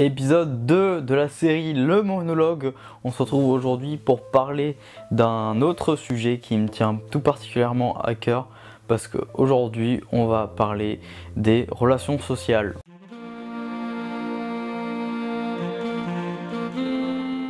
Épisode 2 de la série Le Monologue. On se retrouve aujourd'hui pour parler d'un autre sujet qui me tient tout particulièrement à cœur, parce qu'aujourd'hui on va parler des relations sociales.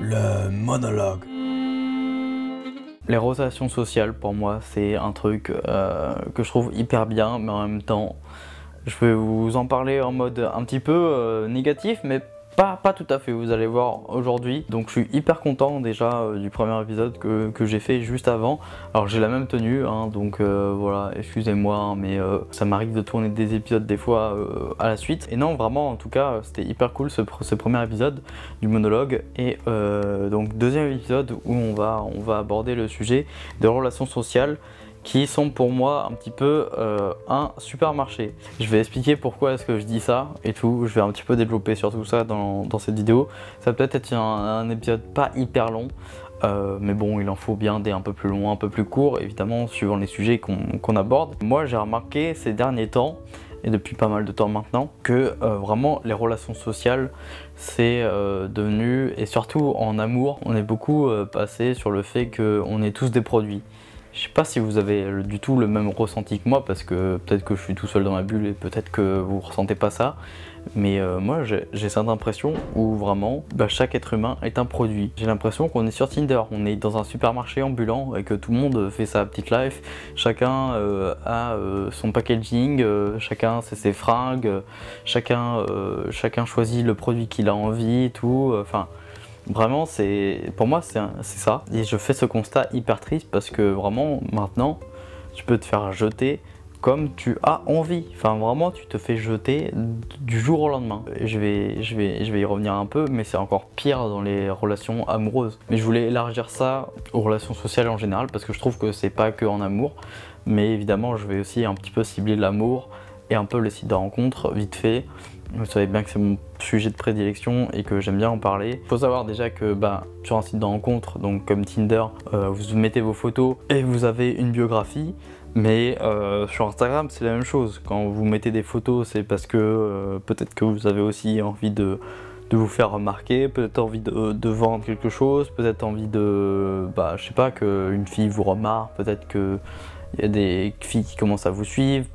Le monologue. Les relations sociales, pour moi, c'est un truc que je trouve hyper bien, mais en même temps, je vais vous en parler en mode un petit peu négatif, mais pas tout à fait, vous allez voir aujourd'hui. Donc je suis hyper content déjà du premier épisode que j'ai fait juste avant. Alors j'ai la même tenue, hein, donc voilà, excusez-moi, hein, mais ça m'arrive de tourner des épisodes des fois à la suite. Et non, vraiment, en tout cas, c'était hyper cool ce premier épisode du monologue. Et donc deuxième épisode où on va aborder le sujet des relations sociales, qui sont pour moi un petit peu un supermarché. Je vais expliquer pourquoi est-ce que je dis ça et tout, je vais un petit peu développer sur tout ça dans cette vidéo. Ça va peut-être être un épisode pas hyper long, mais bon, il en faut bien des un peu plus longs, un peu plus courts, évidemment, suivant les sujets qu'on aborde. Moi, j'ai remarqué ces derniers temps, et depuis pas mal de temps maintenant, que vraiment les relations sociales, c'est devenu, et surtout en amour, on est beaucoup passé sur le fait qu'on est tous des produits. Je sais pas si vous avez du tout le même ressenti que moi, parce que peut-être que je suis tout seul dans ma bulle et peut-être que vous ressentez pas ça, mais moi j'ai cette impression où vraiment chaque être humain est un produit. J'ai l'impression qu'on est sur Tinder, on est dans un supermarché ambulant et que tout le monde fait sa petite life, chacun a son packaging, chacun c'est ses fringues, chacun choisit le produit qu'il a envie et tout, enfin... Vraiment, pour moi, c'est ça. Et je fais ce constat hyper triste parce que vraiment, maintenant, tu peux te faire jeter comme tu as envie. Enfin, vraiment, tu te fais jeter du jour au lendemain. Je vais y revenir un peu, mais c'est encore pire dans les relations amoureuses. Mais je voulais élargir ça aux relations sociales en général parce que je trouve que c'est pas que en amour. Mais évidemment, je vais aussi un petit peu cibler l'amour et un peu les sites de rencontres, vite fait. Vous savez bien que c'est mon sujet de prédilection et que j'aime bien en parler. Il faut savoir déjà que sur un site de rencontre, donc comme Tinder, vous mettez vos photos et vous avez une biographie. Mais sur Instagram, c'est la même chose. Quand vous mettez des photos, c'est parce que peut-être que vous avez aussi envie de vous faire remarquer, peut-être envie de vendre quelque chose, peut-être envie de, je sais pas, qu'une fille vous remarque, peut-être qu'il y a des filles qui commencent à vous suivre.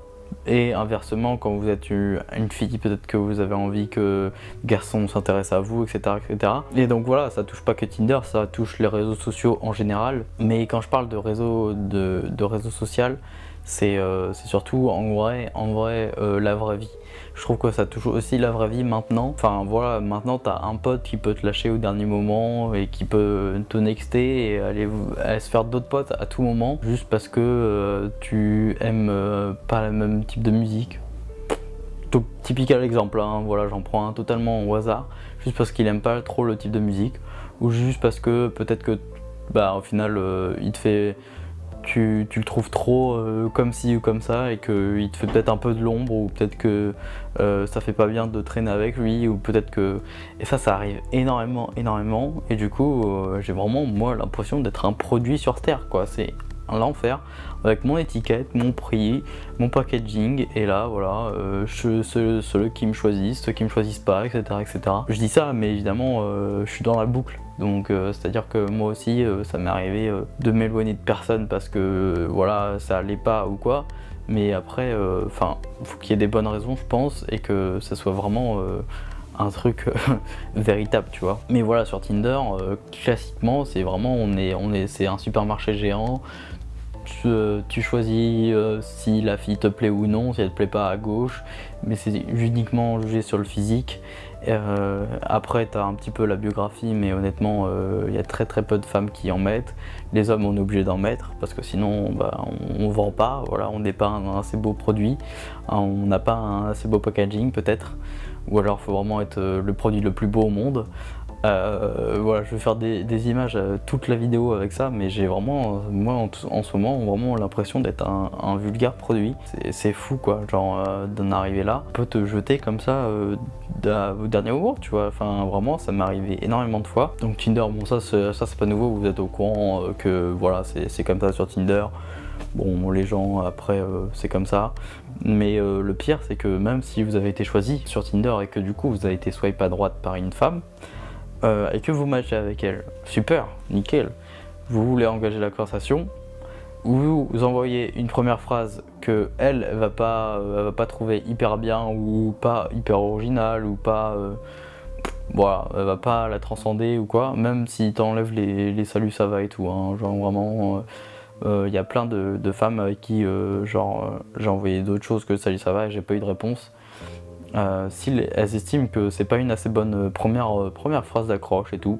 Et inversement, quand vous êtes une fille, peut-être que vous avez envie que le garçon s'intéresse à vous, etc., etc. Et donc voilà, ça touche pas que Tinder, ça touche les réseaux sociaux en général. Mais quand je parle de réseau social, c'est surtout en vrai la vraie vie. Je trouve que ça touche aussi la vraie vie maintenant. Enfin voilà, maintenant t'as un pote qui peut te lâcher au dernier moment et qui peut te nexter et aller se faire d'autres potes à tout moment, juste parce que tu aimes pas le même type de musique. Typical exemple, hein, voilà, j'en prends un totalement au hasard, juste parce qu'il aime pas trop le type de musique, ou juste parce que peut-être que au final il te fait... Tu le trouves trop comme ci ou comme ça et qu'il te fait peut-être un peu de l'ombre, ou peut-être que ça fait pas bien de traîner avec lui, ou peut-être que... Et ça arrive énormément, et du coup j'ai vraiment moi l'impression d'être un produit sur Terre, quoi. C'est l'enfer, avec mon étiquette, mon prix, mon packaging, et là voilà, ceux qui me choisissent, ceux qui me choisissent pas, etc., etc. Je dis ça, mais évidemment je suis dans la boucle. Donc c'est à dire que moi aussi ça m'est arrivé de m'éloigner de personnes parce que voilà, ça allait pas ou quoi, mais après faut qu'il y ait des bonnes raisons, je pense, et que ça soit vraiment un truc véritable, tu vois. Mais voilà, sur Tinder classiquement c'est vraiment c'est un supermarché géant. Tu choisis si la fille te plaît ou non, si elle te plaît pas à gauche, mais c'est uniquement jugé sur le physique. Après tu as un petit peu la biographie, mais honnêtement il y a très peu de femmes qui en mettent. Les hommes, on est obligé d'en mettre parce que sinon on vend pas, voilà, on n'est pas un assez beau produit, on n'a pas un assez beau packaging peut-être, ou alors il faut vraiment être le produit le plus beau au monde. Voilà, je vais faire des images toute la vidéo avec ça, mais j'ai vraiment, moi en ce moment, vraiment l'impression d'être un vulgaire produit. C'est fou, quoi, genre d'en arriver là. On peut te jeter comme ça au dernier moment, tu vois. Enfin, vraiment, ça m'est arrivé énormément de fois. Donc Tinder, bon, ça c'est pas nouveau, vous êtes au courant que voilà, c'est comme ça sur Tinder. Bon, les gens après c'est comme ça, mais le pire c'est que même si vous avez été choisi sur Tinder et que du coup vous avez été swipe à droite par une femme et que vous matchez avec elle, super, nickel, vous voulez engager la conversation, vous envoyez une première phrase que elle va pas trouver hyper bien ou pas hyper originale ou pas voilà, elle va pas la transcender ou quoi, même si t'enlèves les saluts ça va et tout, hein, genre vraiment y a plein de femmes avec qui j'ai envoyé d'autres choses que salut ça va et j'ai pas eu de réponse. Si elles estiment que c'est pas une assez bonne première phrase d'accroche et tout,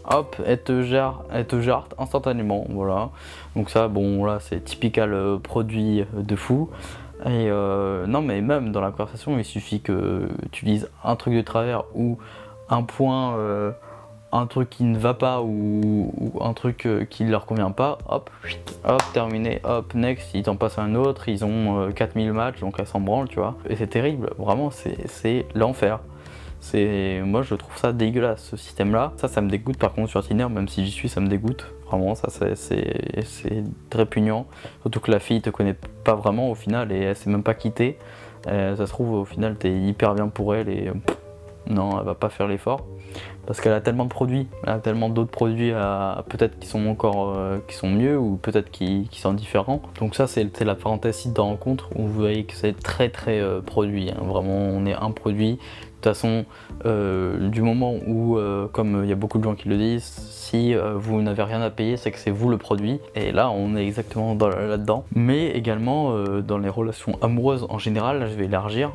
hop, elle te jarte instantanément, voilà. Donc ça, bon là c'est typical produit de fou. Et non mais même dans la conversation, il suffit que tu dises un truc de travers ou un point, un truc qui ne va pas ou un truc qui leur convient pas, hop, terminé, hop, next, ils t'en passent un autre, ils ont 4000 matchs, donc elles s'en branlent, tu vois. Et c'est terrible, vraiment, c'est l'enfer. Moi je trouve ça dégueulasse ce système là, ça me dégoûte par contre sur Tinder, même si j'y suis ça me dégoûte, vraiment ça c'est très répugnant, surtout que la fille te connaît pas vraiment au final et elle s'est même pas quittée, ça se trouve au final t'es hyper bien pour elle et non elle va pas faire l'effort, parce qu'elle a tellement de produits, elle a tellement d'autres produits peut-être qui sont encore qui sont mieux ou peut-être qui sont différents. Donc ça c'est la parenthèse site de rencontre où vous voyez que c'est très produit, hein. Vraiment on est un produit. De toute façon, du moment où, comme il y a beaucoup de gens qui le disent, si vous n'avez rien à payer, c'est que c'est vous le produit. Et là, on est exactement là-dedans. Mais également dans les relations amoureuses en général, là je vais élargir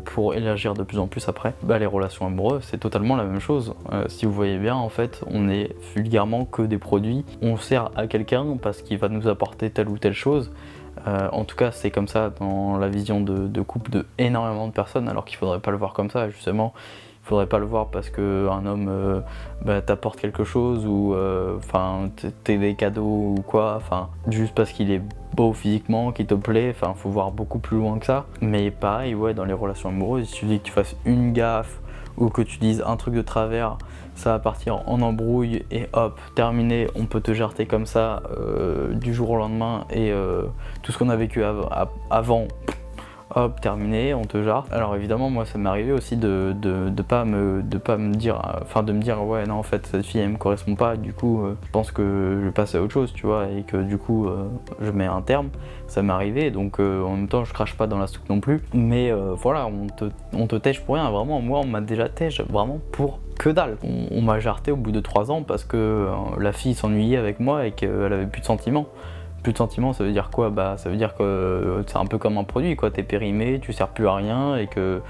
pour élargir de plus en plus après. Les relations amoureuses, c'est totalement la même chose. Si vous voyez bien, en fait, on est vulgairement que des produits. On sert à quelqu'un parce qu'il va nous apporter telle ou telle chose. En tout cas c'est comme ça dans la vision de couple de énormément de personnes, alors qu'il faudrait pas le voir comme ça justement. Il faudrait pas le voir parce que un homme t'apporte quelque chose ou t'es des cadeaux ou quoi, juste parce qu'il est beau physiquement, qu'il te plaît, faut voir beaucoup plus loin que ça. Mais pareil, ouais, dans les relations amoureuses, il suffit que tu fasses une gaffe ou que tu dises un truc de travers, ça va partir en embrouille et hop, terminé, on peut te jarter comme ça du jour au lendemain et tout ce qu'on a vécu avant, hop, terminé, on te jarte. Alors évidemment, moi ça m'est arrivé aussi de pas me dire, de me dire ouais non en fait cette fille elle me correspond pas, du coup je pense que je vais passer à autre chose, tu vois, et que du coup je mets un terme. Ça m'est arrivé, donc en même temps je crache pas dans la soupe non plus, mais voilà, on te tèche pour rien, vraiment. Moi on m'a déjà tèche vraiment pour que dalle. On m'a jarté au bout de 3 ans parce que la fille s'ennuyait avec moi et qu'elle avait plus de sentiments. Plus de sentiments, ça veut dire quoi? Ça veut dire que c'est un peu comme un produit, quoi. T'es périmé, tu sers plus à rien et que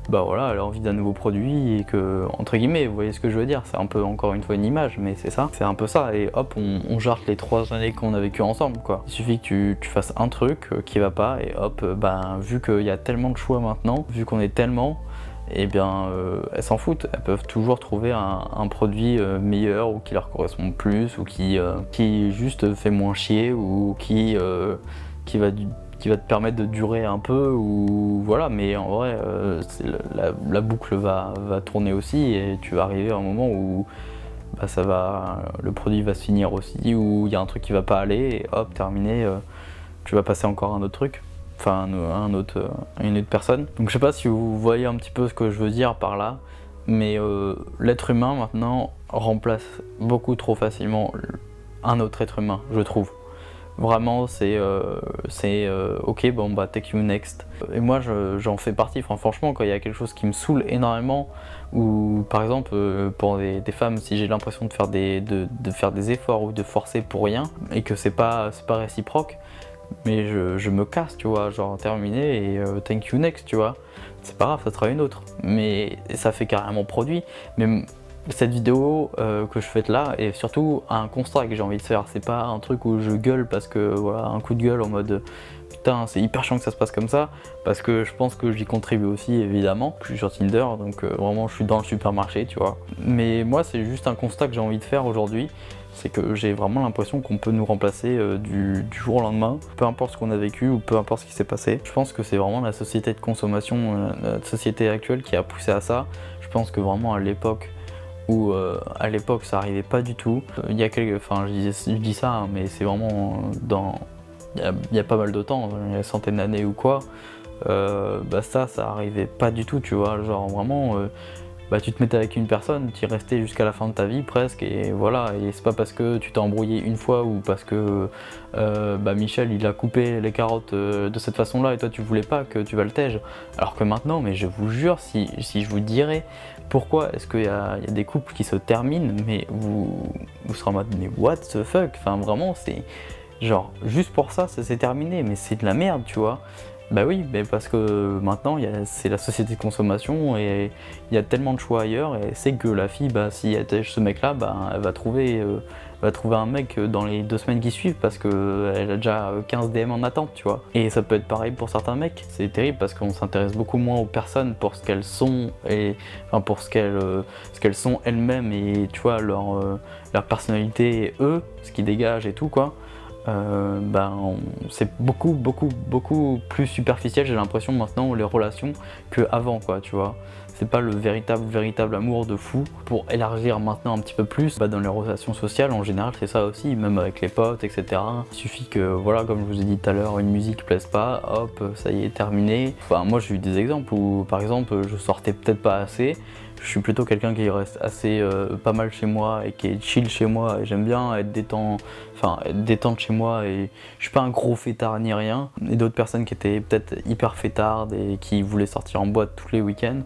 voilà, elle a envie d'un nouveau produit et que, entre guillemets, vous voyez ce que je veux dire, c'est un peu encore une fois une image, mais c'est ça, c'est un peu ça, et hop, on jarte les 3 années qu'on a vécu ensemble, quoi. Il suffit que tu fasses un truc qui va pas, et hop, vu qu'il y a tellement de choix maintenant, vu qu'on est tellement, eh bien, elles s'en foutent, elles peuvent toujours trouver un produit meilleur ou qui leur correspond plus, ou qui juste fait moins chier, ou qui va te permettre de durer un peu, ou voilà, mais en vrai la boucle va tourner aussi et tu vas arriver à un moment où le produit va se finir aussi, ou il y a un truc qui va pas aller et hop, terminé, tu vas passer encore à un autre truc, une autre personne. Donc je sais pas si vous voyez un petit peu ce que je veux dire par là, mais l'être humain maintenant remplace beaucoup trop facilement un autre être humain, je trouve. Vraiment, c'est ok, bon take you next. Et moi j'en fais partie, franchement, quand il y a quelque chose qui me saoule énormément, ou par exemple pour des femmes, si j'ai l'impression de faire des efforts ou de forcer pour rien, et que c'est pas réciproque, mais je me casse, tu vois, genre terminé et thank you next, tu vois. C'est pas grave, ça sera une autre. Mais ça fait carrément produit. Mais cette vidéo que je fais là est surtout un constat que j'ai envie de faire. C'est pas un truc où je gueule parce que voilà, un coup de gueule en mode putain c'est hyper chiant que ça se passe comme ça, parce que je pense que j'y contribue aussi évidemment. Je suis sur Tinder donc vraiment je suis dans le supermarché, tu vois. Mais moi c'est juste un constat que j'ai envie de faire aujourd'hui. C'est que j'ai vraiment l'impression qu'on peut nous remplacer du jour au lendemain, peu importe ce qu'on a vécu ou peu importe ce qui s'est passé. Je pense que c'est vraiment la société de consommation, la société actuelle qui a poussé à ça. Je pense que vraiment à l'époque où à l'époque ça arrivait pas du tout. Il y a quelques, enfin je dis ça, hein, mais c'est vraiment dans, il y a pas mal de temps, il y a centaines d'années ou quoi, bah ça arrivait pas du tout, tu vois, genre vraiment, bah tu te mettais avec une personne, tu y restais jusqu'à la fin de ta vie presque, et voilà, et c'est pas parce que tu t'es embrouillé une fois ou parce que bah Michel il a coupé les carottes de cette façon là et toi tu voulais pas, que tu vas le tège. Alors que maintenant, mais je vous jure, si je vous dirais pourquoi est-ce qu'il y a des couples qui se terminent, mais vous serez en mode mais what the fuck, enfin vraiment c'est genre juste pour ça s'est terminé, mais c'est de la merde, tu vois. Bah oui, mais parce que maintenant c'est la société de consommation et il y a tellement de choix ailleurs, et c'est que la fille, bah si elle tège ce mec là, bah elle va trouver un mec dans les 2 semaines qui suivent parce qu'elle a déjà 15 DM en attente, tu vois. Et ça peut être pareil pour certains mecs, c'est terrible parce qu'on s'intéresse beaucoup moins aux personnes pour ce qu'elles sont, et enfin pour ce qu'elles sont elles-mêmes, et tu vois leur personnalité et eux, ce qu'ils dégagent et tout quoi. C'est beaucoup plus superficiel, j'ai l'impression maintenant, les relations, que avant quoi, tu vois. C'est pas le véritable amour de fou. Pour élargir maintenant un petit peu plus, dans les relations sociales en général c'est ça aussi, même avec les potes etc. Il suffit que, voilà, comme je vous ai dit tout à l'heure, une musique plaise pas, hop, ça y est, terminé. Enfin moi j'ai eu des exemples où par exemple je sortais peut-être pas assez. Je suis plutôt quelqu'un qui reste assez pas mal chez moi et qui est chill chez moi, et j'aime bien être détente chez moi, et je suis pas un gros fêtard ni rien. Et d'autres personnes qui étaient peut-être hyper fêtardes et qui voulaient sortir en boîte tous les week-ends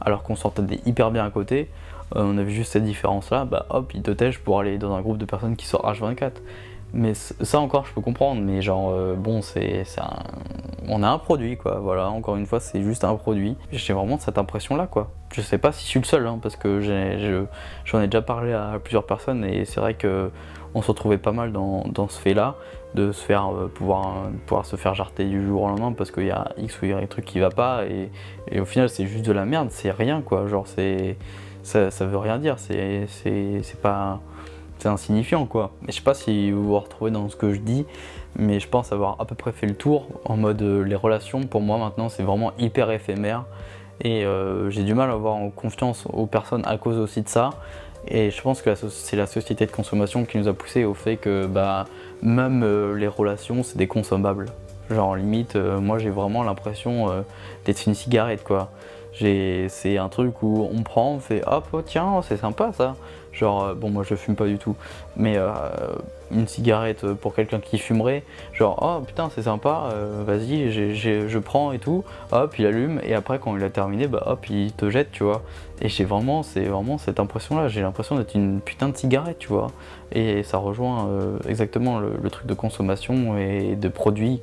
alors qu'on s'entendait hyper bien à côté, on avait juste cette différence là, bah hop, ils te tègent pour aller dans un groupe de personnes qui sort H24. Mais ça encore je peux comprendre, mais genre bon on a un produit quoi, voilà, encore une fois c'est juste un produit. J'ai vraiment cette impression là quoi. Je sais pas si je suis le seul, hein, parce que j'en ai déjà parlé à plusieurs personnes, et c'est vrai que on se retrouvait pas mal dans ce fait là, de se faire pouvoir se faire jarter du jour au lendemain parce qu'il y a X ou Y truc qui va pas, et au final c'est juste de la merde, c'est rien quoi, genre ça veut rien dire, c'est pas, c'est insignifiant quoi. Mais je sais pas si vous vous retrouvez dans ce que je dis, mais je pense avoir à peu près fait le tour en mode les relations pour moi maintenant c'est vraiment hyper éphémère, et j'ai du mal à avoir confiance aux personnes à cause aussi de ça. Et je pense que c'est la société de consommation qui nous a poussé au fait que même les relations c'est des consommables. Genre limite moi j'ai vraiment l'impression d'être une cigarette quoi. C'est un truc où on prend, on fait hop, oh, tiens c'est sympa ça. Genre bon moi je fume pas du tout, mais une cigarette pour quelqu'un qui fumerait, genre oh putain c'est sympa, vas-y je prends et tout, hop il allume, et après quand il a terminé bah hop il te jette, tu vois. Et c'est vraiment cette impression là, j'ai l'impression d'être une putain de cigarette, tu vois. Et ça rejoint exactement le truc de consommation et de produits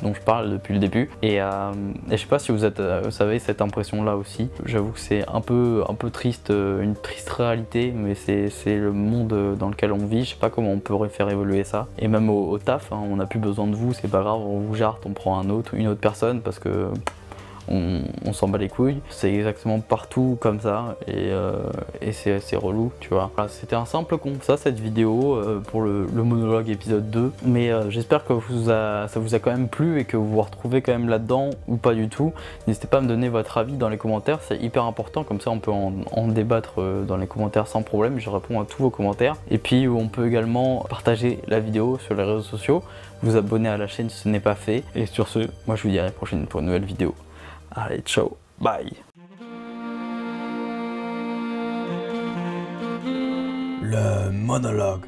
dont je parle depuis le début. Et je sais pas si vous avez cette impression là aussi. J'avoue que c'est un peu triste, une triste réalité, mais c'est le monde dans lequel on vit. Je sais pas comment on pourrait faire évoluer ça. Et même au taf, hein, on n'a plus besoin de vous, c'est pas grave, on vous jarte, on prend une autre personne parce que on s'en bat les couilles. C'est exactement partout comme ça, et c'est relou, tu vois. Voilà, c'était un simple constat cette vidéo pour le monologue épisode 2, mais j'espère que ça vous a quand même plu et que vous vous retrouvez quand même là-dedans ou pas du tout. N'hésitez pas à me donner votre avis dans les commentaires, c'est hyper important, comme ça on peut en débattre dans les commentaires sans problème, je réponds à tous vos commentaires. Et puis on peut également partager la vidéo sur les réseaux sociaux, vous abonner à la chaîne si ce n'est pas fait, et sur ce, moi je vous dis à la prochaine pour une nouvelle vidéo. Allez, ciao, bye. Le monologue.